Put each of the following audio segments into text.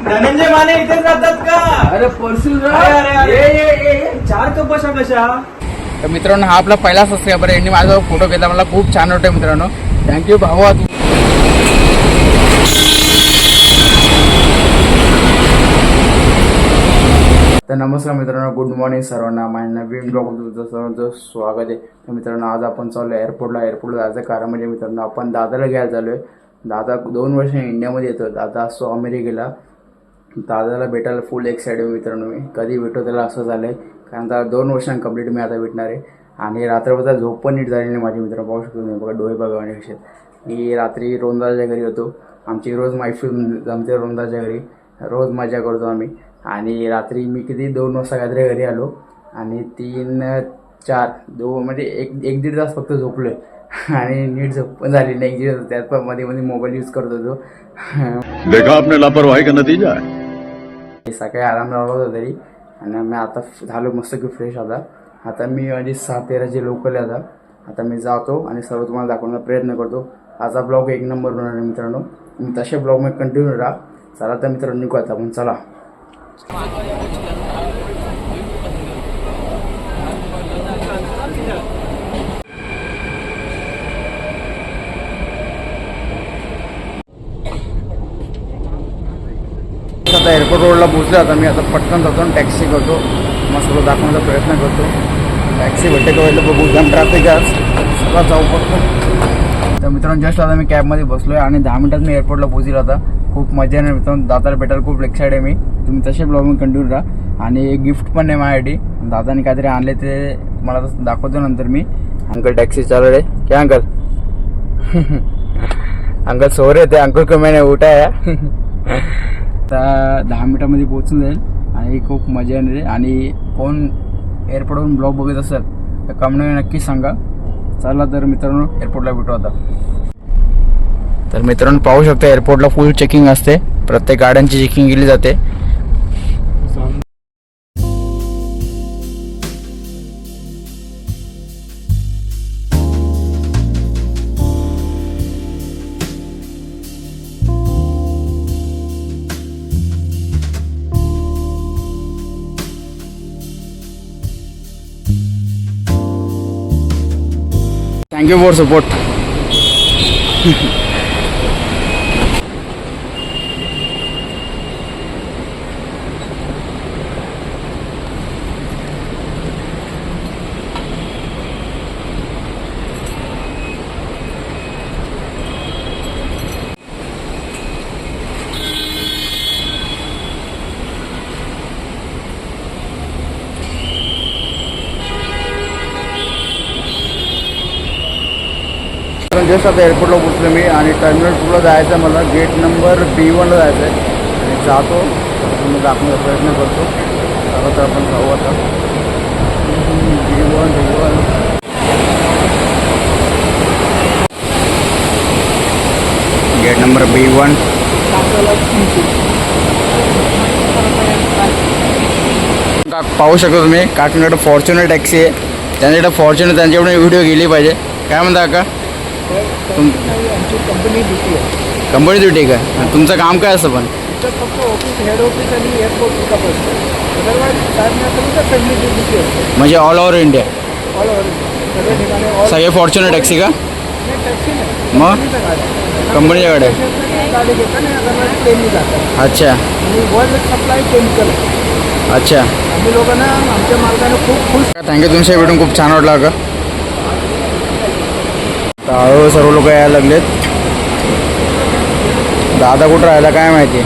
धनंजय माने इथेच राहतात का? अरे परसून ये 4 कप कशा. तर मित्रांनो, हा आपला पहिला सबस्क्रायबर आहे. यांनी माझा फोटो घेतला, मला खूप छान वाटतं मित्रांनो. थँक्यू भावा. तर नमस्कार मित्रांनो, गुड मॉर्निंग सर्वांना. माझ्या नवीन ब्लॉग तुमचं सर्वांचं स्वागत आहे. तर मित्रांनो, आज आपण चाललो एअरपोर्टला जायचं कारण म्हणजे मित्रांनो, आपण दादाला घ्यायला चाललो आहे. दादा 2 वर्ष इंडियामध्ये येतो. दादा असतो अमेरिकेला. दादाला भेटायला फुल एक्साइटेड मित्रांनो. मी कधी भेटतो त्याला असं झालं आहे, कारण आता 2 वर्षांनी कंप्लीट मी आता भेटणार आहे. आणि रात्रभर झोप पण नीट झाली नाही माझी. मित्र पाहू शकतो नाही बघा, डोळे बघा आणि कसे. मी रात्री रोंदाच्या घरी होतो. आमची रोज मैफिल जमते रोंदाच्या घरी, रोज मजा करतो आम्ही. आणि रात्री मी किती 2 वाजता काहीतरी घरी आलो आणि 3-4 म्हणजे एक दीड तास फक्त झोपलो आहे. आणि नीट झोप पण झाली नाही. त्यात पण मध्ये मोबाईल यूज करत होतो. देखा आपने लापरवाही का नतीजा आहे. सकाळी आराम लावला होता तरी. आणि मी आता झालो मस्त की फ्रेश. आता मी माझी 6-13 लोकल आहे. आता मी जातो आणि सर्व तुम्हाला दाखवण्याचा प्रयत्न करतो. आजचा ब्लॉग 1 नंबर होणार आहे मित्रांनो. मी तसे ब्लॉग मध्ये कंटिन्यू राहा. चला तर मित्रांनो, निघू आता आपण. चला. आता एअरपोर्ट रोडला पोहोचलो. आता मी आता पटकन जातो आणि टॅक्सी करतो. मग सगळं दाखवण्याचा प्रयत्न करतो. टॅक्सी भेटते का व्हायला बघू. जाम ट्रॅफिक आज, सगळं जाऊ पडतो. तर मित्रांनो, जस्ट आता मी कॅबमध्ये बसलो आहे आणि 10 मिनिटात मी एअरपोर्टला पोहोचलो. आता खूप मजा आहे मित्रांनो. दादाला भेटायला खूप एक्साइटेड आहे मी. तुम्ही तसे ब्लॉग मी कंटिन्यू राहा. आणि एक गिफ्ट पण आहे माझ्यासाठी. दादाने काहीतरी आणले, ते मला दाखवतो नंतर मी. अंकल टॅक्सी चालू आहे. क्या अंकल? अंकल सो रहे थे, अंकल को मैंने उठाया. आता 10 मिनिटामध्ये पोहोचून जाईल आणि खूप मजा येणार आहे. आणि कोण एअरपोर्टवरून ब्लॉग बघत असेल तर कमेंटमध्ये नक्कीच सांगा. चला तर मित्रांनो, एअरपोर्टला भेटू आता. तर मित्रांनो, पाहू शकता एअरपोर्टला फुल चेकिंग असते. प्रत्येक गाड्यांची चेकिंग केली जाते. Thank you for support. जस्ट आता एअरपोर्टला पोचलो मी आणि टर्मिनल 2ला जायचं. मला गेट नंबर B1ला जायचं आहे आणि जातो. तुम्ही दाखवण्याचा प्रयत्न करतो. तर आपण जाऊ आता. B1 gate number B1. पाहू शकतो तुम्ही, काकांकडे फॉर्च्युनर टॅक्सी आहे. त्यांच्याकडे फॉर्च्युनर, त्यांच्याकडे व्हिडिओ गेली पाहिजे. काय म्हणता का? आमची कंपनी ड्युटी आहे. कंपनी ड्युटी का? तुमचं काम काय असतं? पण फक्त ऑफिस, हेड ऑफिस आणि एअरपोर्ट पिकअप असतं. अदरवाईज साहेब फॅमिली ड्युटी असते. म्हणजे all over India, all over सगळ्या ठिकाणी. सगळे फॉर्च्युनर टॅक्सी का? टॅक्सी नाही, मग कंपनीच्या गाड्या. गाडी घेतात आणि अदरवाईज ट्रेननी जातात. अच्छा. आणि वर्ल्ड सप्लाय केमिकल. अच्छा. आम्ही लोकांना आमच्या मार्गाने खूप खुश. थँक्यू. तुमच्या भेटून खूप छान वाटलं का? हळूहळू सर्व लोक यायला लागलेत. दादा कुठं राहिला काय माहिती.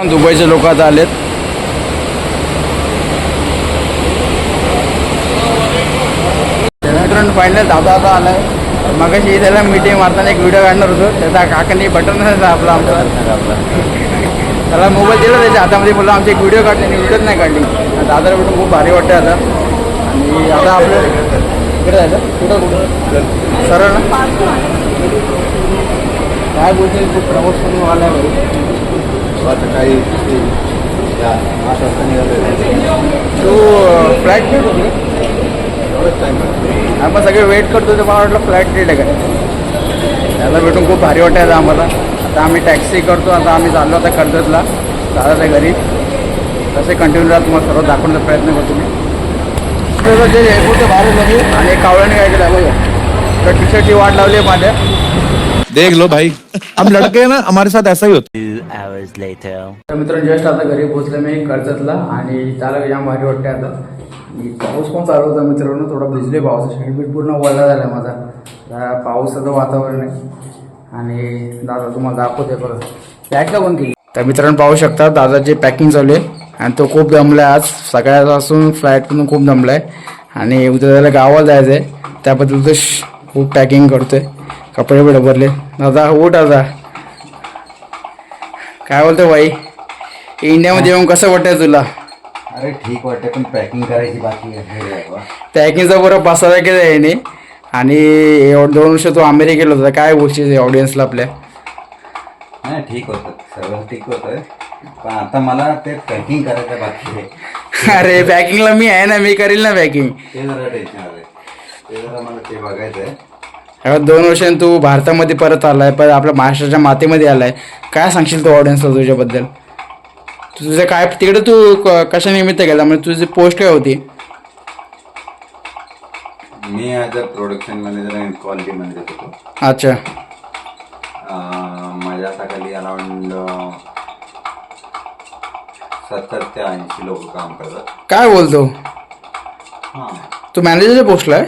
दुबईचे लोक आता आलेत. मित्रांनो, फायनल दादा आता आलाय. मगाशी त्याला मीटिंग मारताना एक व्हिडिओ काढणार होतो. त्याचा काकांनी बटन आपला आमचा त्याला मोबाईल दिला त्याच्या हातामध्ये. बोलला आमची एक व्हिडिओ काढली आणि व्हिडिओच नाही काढली. दादाला भेटून खूप भारी वाटतं आता. आणि आता आपलं इकडे जायचं. कुठं सरळ ना काय बोलते. खूप प्रवास करून आला आहे. काही तू फ्लाईट डेट होती. आपण सगळे वेट करतो. तर मला वाटलं फ्लाईट डेट आहे काय. त्याला भेटून खूप भारी वाटायचं आम्हाला. आता आम्ही टॅक्सी करतो. आता आम्ही चाललो आता कर्जतला दादाच्या घरी. तसे कंटिन्यू राहत तुम्हाला सर्व दाखवण्याचा प्रयत्न करतो मी. जे एअरपोर्टचं भारी लगे आणि कावळ्याने काय केलं बघा तर टी शर्टची वाट लावली आहे माझ्या. देख लो भाई, हम लड़के हैं ना, हमारे साथ ऐसा ही होता है. 2 hours later. तर मित्रांनो जस्ट आता घरी पोहोचलो मी कर्जतला आणि त्याला जाम भारी वाटते आता. आणि पाऊस पण चालू होता मित्रांनो. थोडा भिजले पाऊस. शर्ट पूर्ण ओला झाला माझा. पावसाचं वातावरण आहे. आणि दादा तुम्हाला दाखवते बघा पॅक का पण केली. तर मित्रांनो पाहू शकता दादाची पॅकिंग चालू आहे आणि तो खूप दमला आहे आज. सकाळपासून फ्लाईटमधून खूप दमला आहे आणि उद्या त्याला गावाला जायचं आहे. त्याबद्दल तो खूप पॅकिंग करतोय. कपडे बिडे भरले. दादा उठ आता. काय बोलतो भाई इंडियामध्ये येऊन कसं वाटतंय तुला? अरे ठीक वाटते पण पॅकिंग करायची बाकी आहे. पॅकिंगचा बरं बसायला केलं याने. आणि 2 वर्ष तो अमेरिकेला होता. काय बोलशील ऑडियन्सला आपल्या? नाही ठीक होतं सगळं ठीक होतं पण आता मला ते पॅकिंग करायचं बाकी आहे. अरे पॅकिंगला मी आहे ना. मी करील ना पॅकिंग. ते जरा टेन्शन आलंय. ते जरा मला ते बघायचं आहे. 2 वर्षांनी तू भारतामध्ये परत आलाय पण आपल्या महाराष्ट्राच्या मातीमध्ये आलाय. काय सांगशील तू ऑडियन्सला तुझ्याबद्दल? तुझं काय तिकडे तू कशा निमित्त गेला म्हणजे तुझी पोस्ट काय होती? मी ॲज अ प्रोडक्शन मॅनेजर आणि क्वालिटी मॅनेजर होतो. अच्छा. माझ्या हाताखाली अराउंड 70 ते 80 लोक काम करतात. काय बोलतो? हां तू मॅनेजरच्या पोस्टला आहे?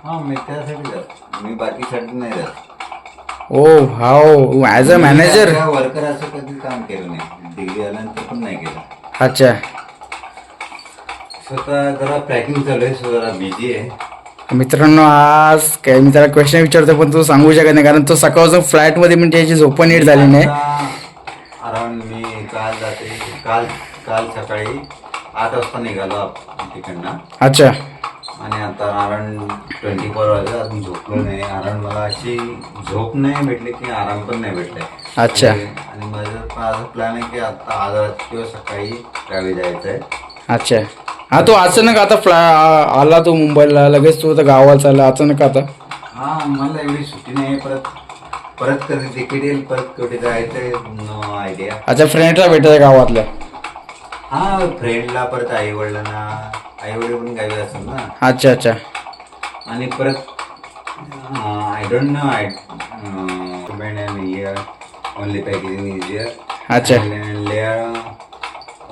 हां मी त्यासाठी जात. मी बाकीसाठी नाही जात. ओ हाव ॲज अ मॅनेजर. वर्कर असं कधी काम केलं नाही. डिग्री आल्यानंतर पण नाही केलं. अच्छा. स्वतः जरा पॅकिंग चालू आहे. जरा बिझी आहे. मित्रांनो आज काय मी त्याला क्वेश्चन विचारतो पण तू सांगू शकत नाही कारण तो सकाळपासून फ्लाईटमध्ये म्हणजे त्याची झोप नीट झाली नाही. अराउंड मी काल सकाळी 8 वाजता निघालो तिकडनं. अच्छा. आणि आता अराउंड 24 वाजता अजून झोपलो नाही. अराउंड मला अशी झोप नाही भेटली की आराम पण नाही भेटलाय. अच्छा. आणि माझा प्लॅन आहे की आता आज किंवा सकाळी गावी जायचं आहे. अच्छा. हा तो अचानक आता आला तो मुंबईला लगेच तू आता गावाला चालला अचानक आता? हां मला एवढी सुट्टी नाही. परत कधी तिकीट येईल परत कुठे जायचं नो आयडिया. अच्छा फ्रेंडला भेटायचं गावातल्या? हां फ्रेंडला परत आईवडिल पण गावी असेल ना. अच्छा अच्छा. आणि परत I don't know I only packaging is here. अच्छा.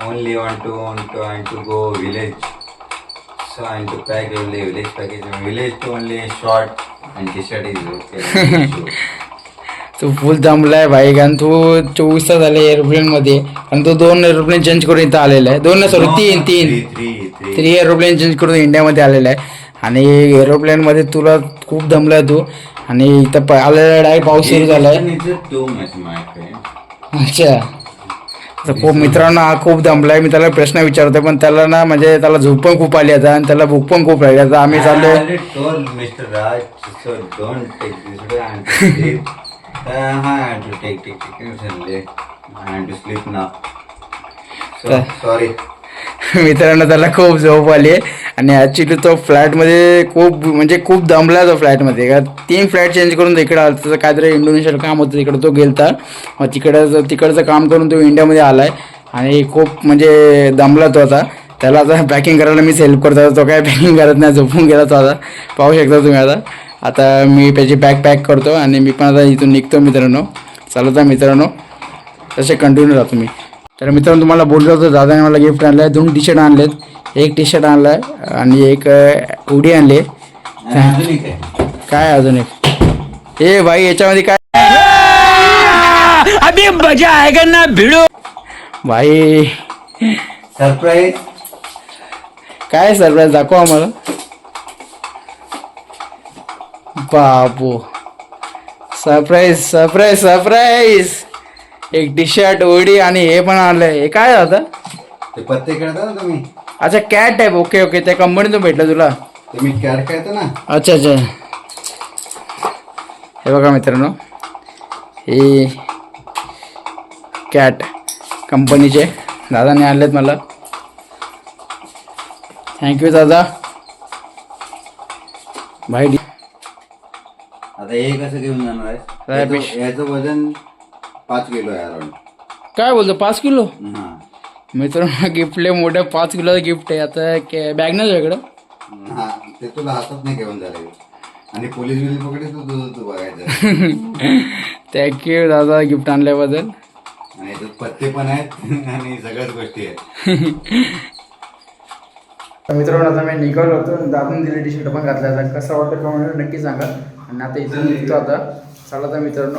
Only want to go village, so I want to pack only village package. Village to only short and t-shirt is okay. तू फुल दमलाय भाई कारण तू 24 तास झाले एरोप्लेनमध्ये आणि तो 2 एरोप्लेन चेंज करून इथं आलेला आहे. 2 सॉरी 3 एरोप्लेन चेंज करून इंडियामध्ये आलेला आहे. आणि एरोप्लेनमध्ये तुला खूप दमलाय तू आणि इथं आलेला डायरेक्ट पाऊस सुरू झालाय. अच्छा. तर खूप मित्रांनो हा खूप दमलाय. मी त्याला प्रश्न विचारतोय पण त्याला ना म्हणजे त्याला झोप पण खूप आली आता आणि त्याला भूक पण खूप लागली. आता आम्ही चाललोय. Mr. Raj, so don't take this way and sleep. I have to take I have to sleep now. So sorry. मित्रांनो त्याला खूप झोप आली आहे आणि ॲक्च्युली तो फ्लॅटमध्ये खूप दमला तो फ्लॅटमध्ये. का 3 फ्लॅट चेंज करून इकडं आला. त्याचं काहीतरी इंडोनेशियाला काम होतं तिकडं तो गेलता. मग तिकडचं काम करून तो इंडियामध्ये आला आहे आणि खूप म्हणजे दमला तो आता. त्याला आता पॅकिंग करायला मीच हेल्प करतो. तो काय पॅकिंग करत नाही झोपून गेला तो आता. पाहू शकता तुम्ही आता मी त्याची पॅक करतो आणि मी पण आता इथून निघतो मित्रांनो. चालत आहे मित्रांनो तसे कंटिन्यू राहतो मी. तर मित्रांनो तुम्हाला बोललो होतं दादाने मला गिफ्ट आणलं आहे. 2 टी शर्ट आणलेत. 1 टी शर्ट आणला आहे आणि एक उडी आणली. काय अजून एक ए भाई याच्यामध्ये काय अभी मजा आएगा ना भिड़ो. भाई सरप्राईज. काय सरप्राईज दाखव आम्हाला. बाबू surprise surprise surprise. 1 T-shirt उडी आणि हे पण आणलंय. हे काय आता? ते पत्ते खेळता ना तुम्ही? अच्छा कॅट टाईप. Okay okay. त्या कंपनीतून भेटलं तुला? तुम्ही कॅट खेळता ना? अच्छा अच्छा. हे बघा मित्रांनो हे कॅट कंपनीचे दादाने आणलेत मला. थँक्यू दादा. भाई आता हे कसं घेऊन जाणार आहे याचं वजन 5 किलो आहे अराउंड. काय बोलतो 5 किलो? हा मित्रांनो गिफ्ट लय मोठं 5 किलोचं गिफ्ट आहे. आता बॅग नाही तुझ्याकडं? हा ते तुला हातात नाही घेऊन जाणार आणि पोलीस बिलीस पकडे तू बघायचं. थँक्यू दादा गिफ्ट आणल्याबद्दल. आणि याच्यात पत्ते पण आहेत आणि सगळ्याच गोष्टी आहेत. मित्रांनो आता मी निघालो होतो, दाबून दिले टी शर्ट पण घातला. आता कसं वाटतं कमेंट नक्की सांगा. आणि आता इथून निघतो आता. चला तर मित्रांनो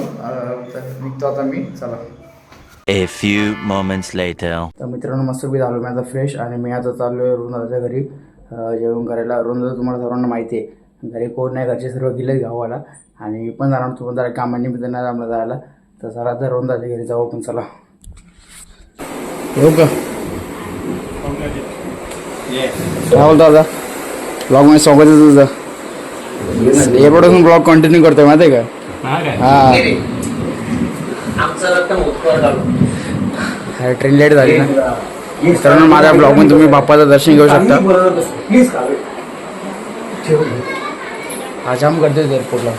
निघतो आता मी. चला. A few moments later. तर मित्रांनो मस्त बी झालो मी आता फ्रेश. आणि मी आता चाललो आहे रुंदाच्या घरी जेवण करायला. रुंदा तुम्हाला सर्वांना माहिती आहे घरी कोण नाही, घरचे सर्व गेलेत गावाला. आणि मी पण जाणार तू पण जरा कामानिमित्त नाही जमलं जायला. तर चला तर रुंदाच्या घरी जाऊ आपण. चला येऊ का? काय बोलतो आता ब्लॉगमध्ये स्वागत आहे तुझं. एवढं ब्लॉग कंटिन्यू करतोय माहिती आहे का? हा ट्रेन लेट झाली ना. मित्रांनो माझ्या ब्लॉगमध्ये तुम्ही बाप्पाचं दर्शन घेऊ शकता. हा जाम करतोय एअरपोर्टला.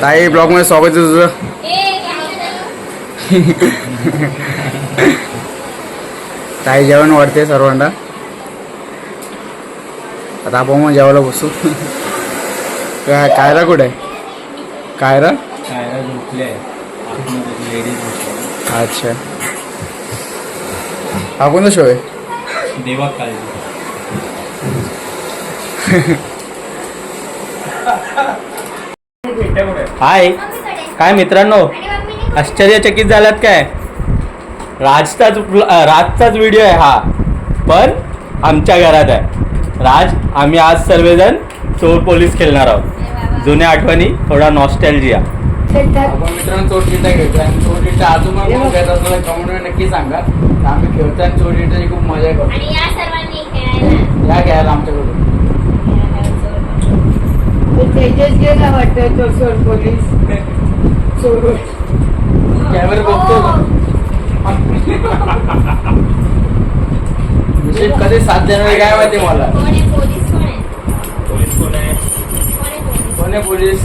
ताई ब्लॉगमध्ये स्वागत आहे तुझं. ताई जेवण वाढते सर्वांना. आता आपण मग जेवायला बसू. कायरा कुठे आहे? कायरा अच्छा. हा कोणता शो आहे? देवा हाय काय मित्रांनो, आश्चर्यचकित झालात काय? राजचाच व्हिडिओ आहे हा, पण आमच्या घरात आहे. राज आम्ही आज सर्वजण चोर पोलीस खेळणार आहोत. जुन्या आठवणी, थोडा नॉस्टॅल्जिया. आपण मित्रांनो चोरचिट्टा घेतोय. आणि चोरचिट्टा अजून पण कोण घेत असलं कमेंटमध्ये नक्की सांगा. आम्ही खेळतोय आणि चोरचिट्टाची खूप मजा करतो. या घ्यायला आमच्याकडून. तेजस गेला वाटतं तो चोर पोलीस. कॅमेरा बघतो का? विशेष कधी साथ देणार काय माहिती मला. कोण आहे पोलीस?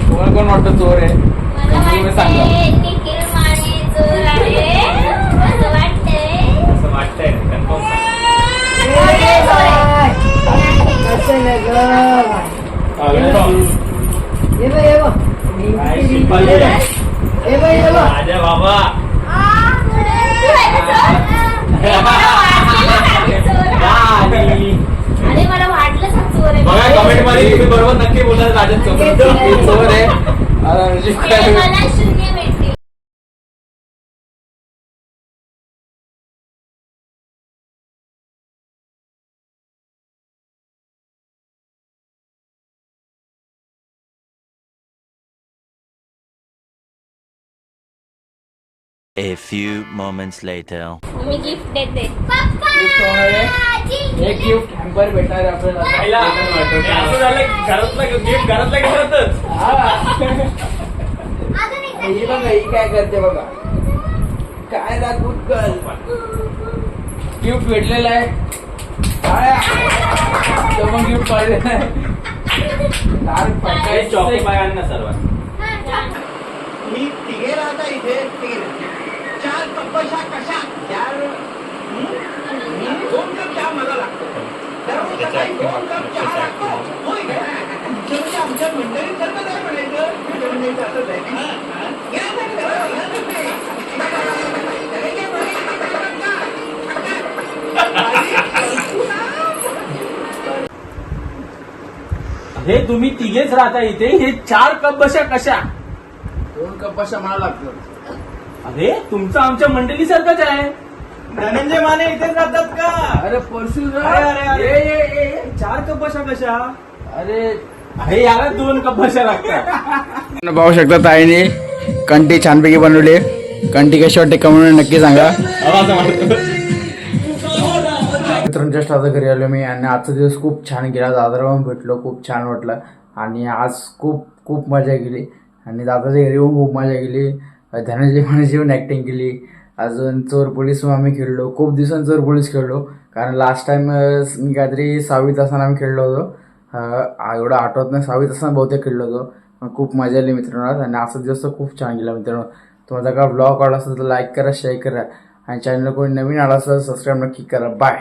तुम्हाला कोण वाटतं चोर आहे? तुम्ही सांगा. बाबा बघा कमेंट मध्ये तुम्ही बरोबर नक्की बोला राजन चोर आहे. A few moments later. Me gift देते. एक गिफ्ट हॅम्पर भेटणार आपल्याला. घरातला गिफ्ट घरातल्या घरातच. ही बघा ही काय करते बघा. काय दाखवून कर गिफ्ट भेटलेलं आहे. मग गिफ्ट पाहिलेलं आहे. चॉकलेट बागांना सर्वात मी तिघे राहता इथे चार कपशा कशा 2 कप चहा मला लागतो. दररोज सकाळी 2 कप चहा लागतो. होय का? आमच्या मंडळीत सारखं काय म्हणायचं असंच आहे. हे तुम्ही तिघेच राहता इथे, हे 4 कप बशा कशा? 2 कप अशा मला लागतात. अरे तुमचं आमच्या मंडळी सारखंच आहे. धनंजय माने इथेच राहतात का? अरे परशु अरे 4 कप बशा कशा? अरे याला 2 कप बशा लागतात. पाहू शकता ताईने कंटी छानपैकी बनवली. कंटी कशी वाटते कमेंट नक्की सांगा. मित्रांनो जस्ट आता घरी आलो मी. आणि आजचा दिवस खूप छान गेला. दादरा पण भेटलो, खूप छान वाटलं. आणि आज खूप खूप मजा केली. आणि दादाच्या घरी पण खूप मजा केली. धनंजय मानेची पण ॲक्टिंग केली. अजून चोर पोलीस आम्ही खेळलो. खूप दिवसांनी चोर पोलीस खेळलो, कारण लास्ट टाइम मी काहीतरी 6वीत असताना आम्ही खेळलो होतो. एवढं आठवत नाही, 6वीत असताना बहुतेक खेळलो होतो. खूप मजा आली मित्रांनो आज, आणि असा दिवस तर खूप छान गेला मित्रांनो. तुम्हाला जर का ब्लॉग आवडला असेल तर लाईक करा, शेअर करा, आणि चॅनल कोणी नवीन आला असेल तर सबस्क्राईब नक्की करा. बाय.